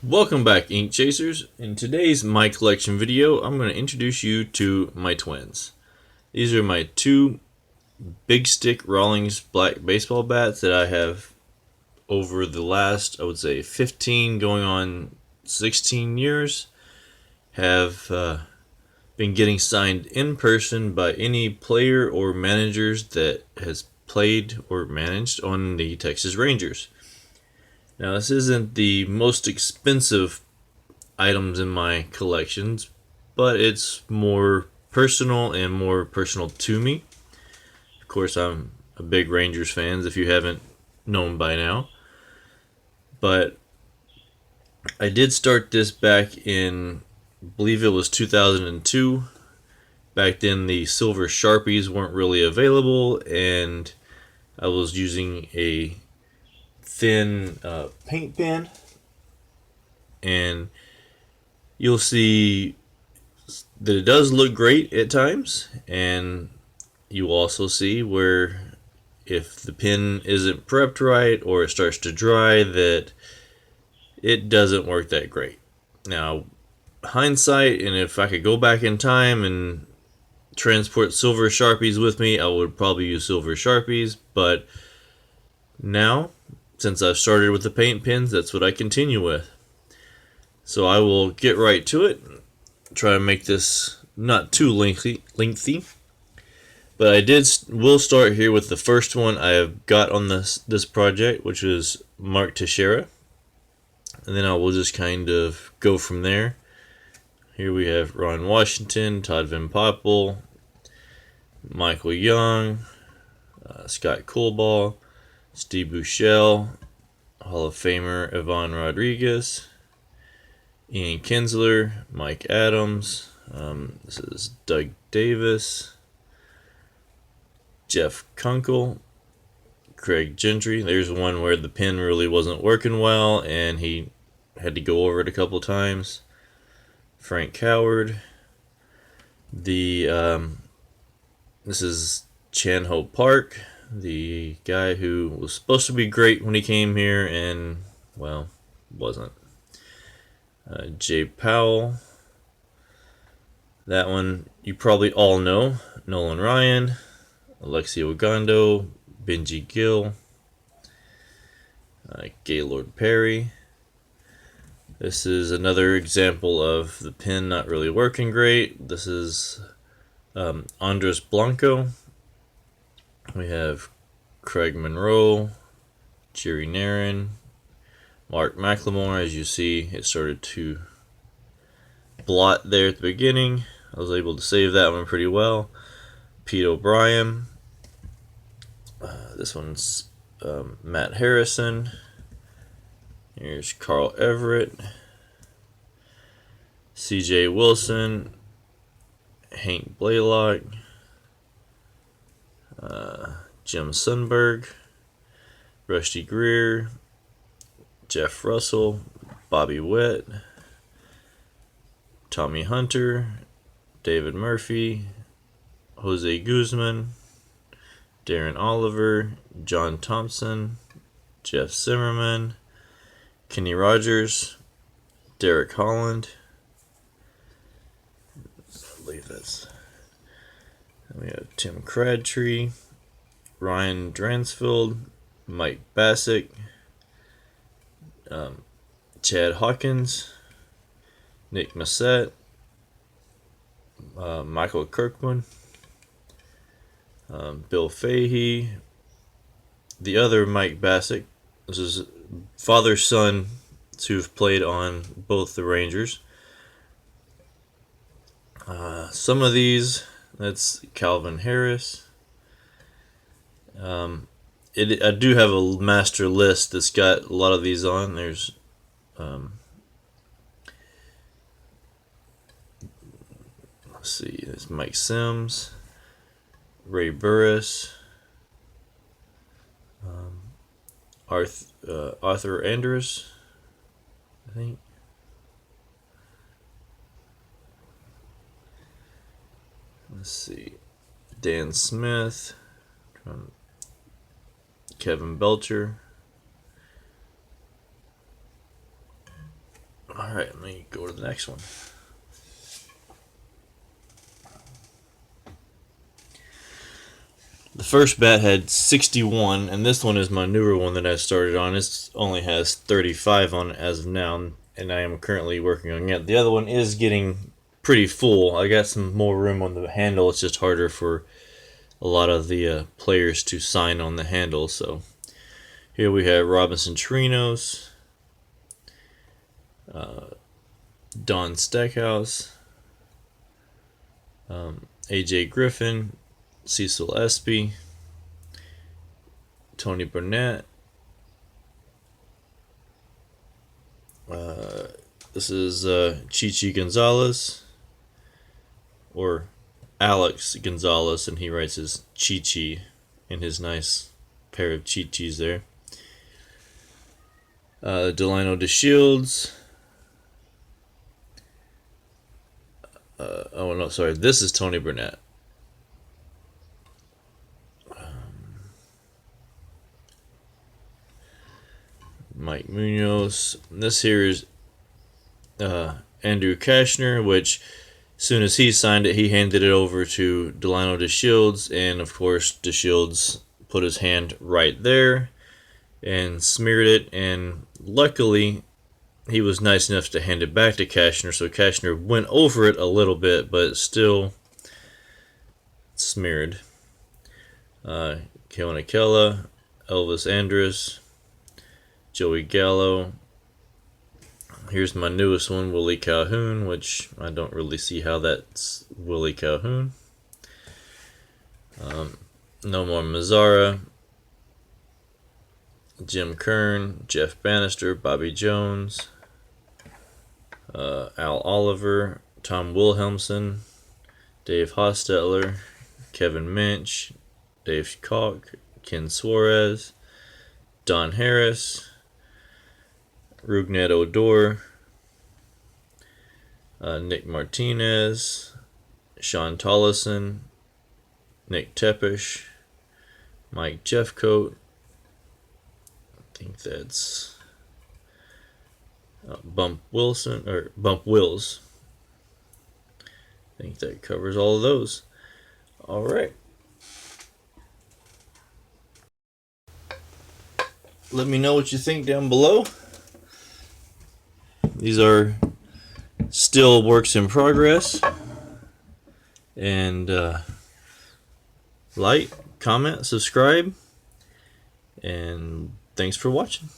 Welcome back, Ink Chasers. In today's My Collection video, I'm going to introduce you to my twins. These are my two Big Stick Rawlings black baseball bats that I have over the last, I would say, 15 going on 16 years, have been getting signed in person by any player or managers that has played or managed on the Texas Rangers. Now, this isn't the most expensive items in my collections, but it's more personal and more personal to me. Of course, I'm a big Rangers fan, if you haven't known by now. But I did start this back in, I believe it was 2002. Back then, the silver Sharpies weren't really available, and I was using a thin paint pen, and you'll see that it does look great at times, and you also see where if the pen isn't prepped right or it starts to dry, that it doesn't work that great. Now, hindsight, and if I could go back in time and transport silver Sharpies with me, I would probably use silver Sharpies, but now, since I've started with the paint pens, that's what I continue with. So I will get right to it. Try to make this not too lengthy. But I will start here with the first one I have got on this project, which is Mark Teixeira. And then I will just kind of go from there. Here we have Ron Washington, Todd Van Poppel, Michael Young, Scott Coolbaugh, Steve Buechele, Hall of Famer Ivan Rodriguez, Ian Kinsler, Mike Adams, this is Doug Davis, Jeff Kunkel, Craig Gentry. There's one where the pen really wasn't working well and he had to go over it a couple times. Frank Coward. This is Chan Ho Park, the guy who was supposed to be great when he came here and, well, wasn't. Jay Powell. That one you probably all know. Nolan Ryan, Alexi Ogando, Benji Gill, Gaylord Perry. This is another example of the pen not really working great. This is Andres Blanco. We have Craig Monroe, Jerry Narron, Mark McLemore. As you see, it started to blot there at the beginning. I was able to save that one pretty well. Pete O'Brien. This one's Matt Harrison. Here's Carl Everett, C.J. Wilson, Hank Blaylock, Jim Sundberg, Rusty Greer, Jeff Russell, Bobby Witt, Tommy Hunter, David Murphy, Jose Guzman, Darren Oliver, John Thompson, Jeff Zimmerman, Kenny Rogers, Derek Holland. I believe that's. We have Tim Crabtree, Ryan Dransfield, Mike Bacsik, Chad Hawkins, Nick Masset, Michael Kirkman, Bill Fahey, the other Mike Bacsik. This is father-son who've played on both the Rangers. Some of these, that's Calvin Harris. I do have a master list that's got a lot of these on. There's let's see, there's Mike Sims, Ray Burris, Arthur Andrus, I think. Let's see, Dan Smith, Kevin Belcher, Alright, let me go to the next one. The first bat had 61, and this one is my newer one that I started on. It only has 35 on it as of now, and I am currently working on it. The other one is getting pretty full. I got some more room on the handle. It's just harder for a lot of the players to sign on the handle. So here we have Robinson Chirinos, Don Stackhouse, AJ Griffin, Cecil Espy, Tony Burnett. This is Chichi Gonzalez, or Alex Gonzalez, and he writes his Chichi in his nice pair of Chichis there. Delano DeShields. Oh no, sorry, this is Tony Burnett. Mike Munoz. This here is Andrew Kashner, which as soon as he signed it, he handed it over to Delano DeShields, and of course DeShields put his hand right there and smeared it, and luckily he was nice enough to hand it back to Kashner, so Kashner went over it a little bit, but still smeared. Kewanakela, Elvis Andrus, Joey Gallo. Here's my newest one, Willie Calhoun, which I don't really see how that's Willie Calhoun. Nomar Mazara, Jim Kern, Jeff Bannister, Bobby Jones, Al Oliver, Tom Wilhelmsen, Dave Hostetler, Kevin Minch, Dave Koch, Ken Suarez, Don Harris, Rugnet Odor, Nick Martinez, Sean Tollison, Nick Tepish, Mike Jeffcoat. I think that's Bump Wilson, or Bump Wills. I think that covers all of those. All right. Let me know what you think down below. These are still works in progress. And like, comment, subscribe, and thanks for watching.